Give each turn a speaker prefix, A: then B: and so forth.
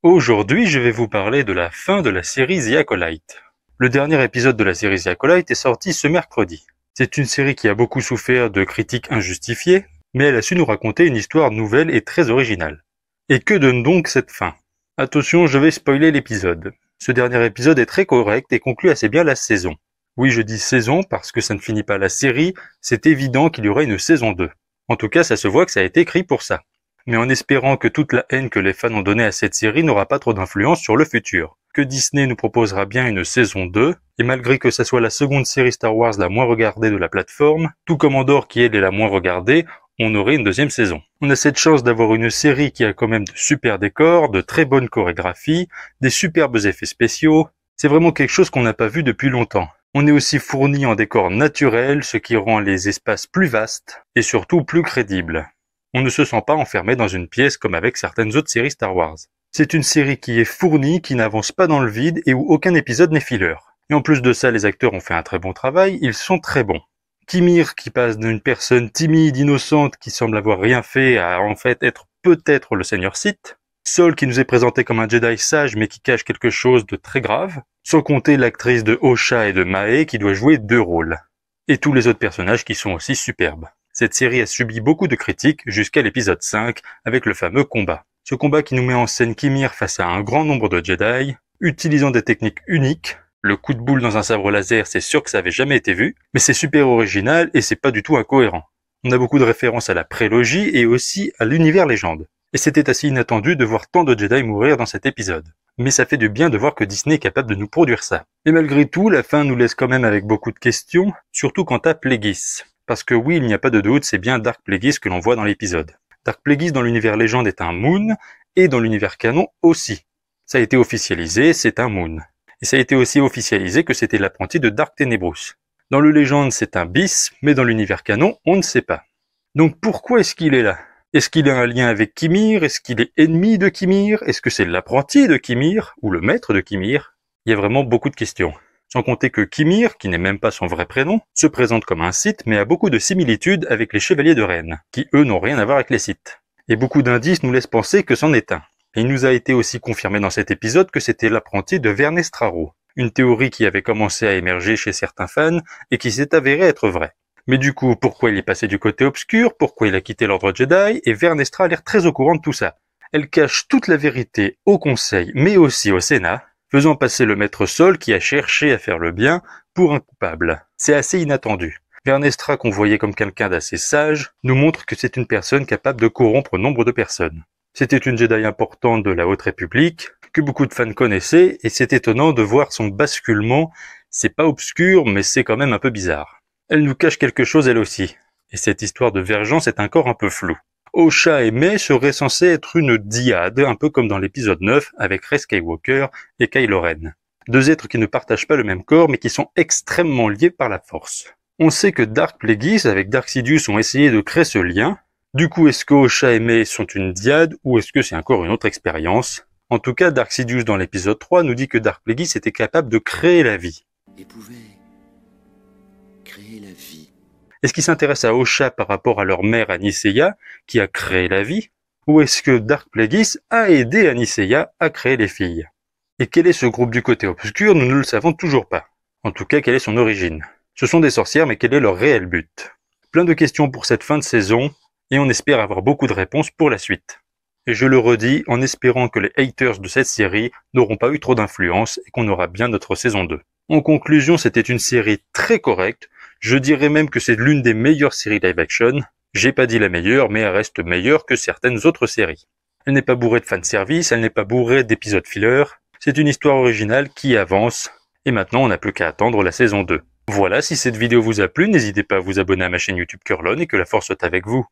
A: Aujourd'hui, je vais vous parler de la fin de la série The Acolyte. Le dernier épisode de la série The Acolyte est sorti ce mercredi. C'est une série qui a beaucoup souffert de critiques injustifiées, mais elle a su nous raconter une histoire nouvelle et très originale. Et que donne donc cette fin? Attention, je vais spoiler l'épisode. Ce dernier épisode est très correct et conclut assez bien la saison. Oui, je dis saison parce que ça ne finit pas la série, c'est évident qu'il y aura une saison 2. En tout cas, ça se voit que ça a été écrit pour ça. Mais en espérant que toute la haine que les fans ont donnée à cette série n'aura pas trop d'influence sur le futur. Que Disney nous proposera bien une saison 2, et malgré que ça soit la seconde série Star Wars la moins regardée de la plateforme, tout comme Andor qui elle est la moins regardée, on aurait une deuxième saison. On a cette chance d'avoir une série qui a quand même de super décors, de très bonnes chorégraphies, des superbes effets spéciaux. C'est vraiment quelque chose qu'on n'a pas vu depuis longtemps. On est aussi fourni en décors naturels, ce qui rend les espaces plus vastes, et surtout plus crédibles. On ne se sent pas enfermé dans une pièce comme avec certaines autres séries Star Wars. C'est une série qui est fournie, qui n'avance pas dans le vide et où aucun épisode n'est filler. Et en plus de ça, les acteurs ont fait un très bon travail, ils sont très bons. Kimir, qui passe d'une personne timide, innocente, qui semble avoir rien fait, à en fait être peut-être le Seigneur Sith. Sol, qui nous est présenté comme un Jedi sage, mais qui cache quelque chose de très grave. Sans compter l'actrice de Osha et de Mae, qui doit jouer 2 rôles. Et tous les autres personnages qui sont aussi superbes. Cette série a subi beaucoup de critiques jusqu'à l'épisode 5 avec le fameux combat. Ce combat qui nous met en scène Kimir face à un grand nombre de Jedi, utilisant des techniques uniques. Le coup de boule dans un sabre laser, c'est sûr que ça avait jamais été vu, mais c'est super original et c'est pas du tout incohérent. On a beaucoup de références à la prélogie et aussi à l'univers légende. Et c'était assez inattendu de voir tant de Jedi mourir dans cet épisode. Mais ça fait du bien de voir que Disney est capable de nous produire ça. Et malgré tout, la fin nous laisse quand même avec beaucoup de questions, surtout quant à Plagueis. Parce que oui, il n'y a pas de doute, c'est bien Dark Plagueis que l'on voit dans l'épisode. Dark Plagueis dans l'univers légende est un Moon, et dans l'univers canon aussi. Ça a été officialisé, c'est un Moon. Et ça a été aussi officialisé que c'était l'apprenti de Dark Tenebrous. Dans le légende, c'est un Bis, mais dans l'univers canon, on ne sait pas. Donc pourquoi est-ce qu'il est là? Est-ce qu'il a un lien avec Kimir? Est-ce qu'il est ennemi de Kimir? Est-ce que c'est l'apprenti de Kimir? Ou le maître de Kimir? Il y a vraiment beaucoup de questions. Sans compter que Kimir, qui n'est même pas son vrai prénom, se présente comme un Sith mais a beaucoup de similitudes avec les Chevaliers de Ren, qui eux n'ont rien à voir avec les Sith. Et beaucoup d'indices nous laissent penser que c'en est un. Et il nous a été aussi confirmé dans cet épisode que c'était l'apprenti de Vernestraro, une théorie qui avait commencé à émerger chez certains fans et qui s'est avérée être vraie. Mais du coup, pourquoi il est passé du côté obscur, pourquoi il a quitté l'ordre Jedi, et Vernestra a l'air très au courant de tout ça. Elle cache toute la vérité au Conseil, mais aussi au Sénat, faisant passer le maître Sol qui a cherché à faire le bien pour un coupable. C'est assez inattendu. Vernestra, qu'on voyait comme quelqu'un d'assez sage, nous montre que c'est une personne capable de corrompre nombre de personnes. C'était une Jedi importante de la Haute République, que beaucoup de fans connaissaient, et c'est étonnant de voir son basculement. C'est pas obscur, mais c'est quand même un peu bizarre. Elle nous cache quelque chose elle aussi. Et cette histoire de vergence est encore un peu floue. Osha et Mae seraient censés être une dyade, un peu comme dans l'épisode 9 avec Rey Skywalker et Kylo Ren. 2 êtres qui ne partagent pas le même corps mais qui sont extrêmement liés par la force. On sait que Dark Plagueis avec Dark Sidious ont essayé de créer ce lien. Du coup, est-ce que Osha et Mae sont une dyade ou est-ce que c'est encore une autre expérience? En tout cas, Dark Sidious dans l'épisode 3 nous dit que Dark Plagueis était capable de créer la vie.
B: Et pouvait créer la vie.
A: Est-ce qu'ils s'intéressent à Osha par rapport à leur mère Aniseya, qui a créé la vie? Ou est-ce que Dark Plagueis a aidé Aniseya à créer les filles? Et quel est ce groupe du côté obscur? Nous ne le savons toujours pas. En tout cas, quelle est son origine? Ce sont des sorcières, mais quel est leur réel but? Plein de questions pour cette fin de saison, et on espère avoir beaucoup de réponses pour la suite. Et je le redis, en espérant que les haters de cette série n'auront pas eu trop d'influence et qu'on aura bien notre saison 2. En conclusion, c'était une série très correcte. Je dirais même que c'est l'une des meilleures séries live action. J'ai pas dit la meilleure, mais elle reste meilleure que certaines autres séries. Elle n'est pas bourrée de fanservice, elle n'est pas bourrée d'épisodes filler. C'est une histoire originale qui avance. Et maintenant, on n'a plus qu'à attendre la saison 2. Voilà, si cette vidéo vous a plu, n'hésitez pas à vous abonner à ma chaîne YouTube Curlon et que la force soit avec vous.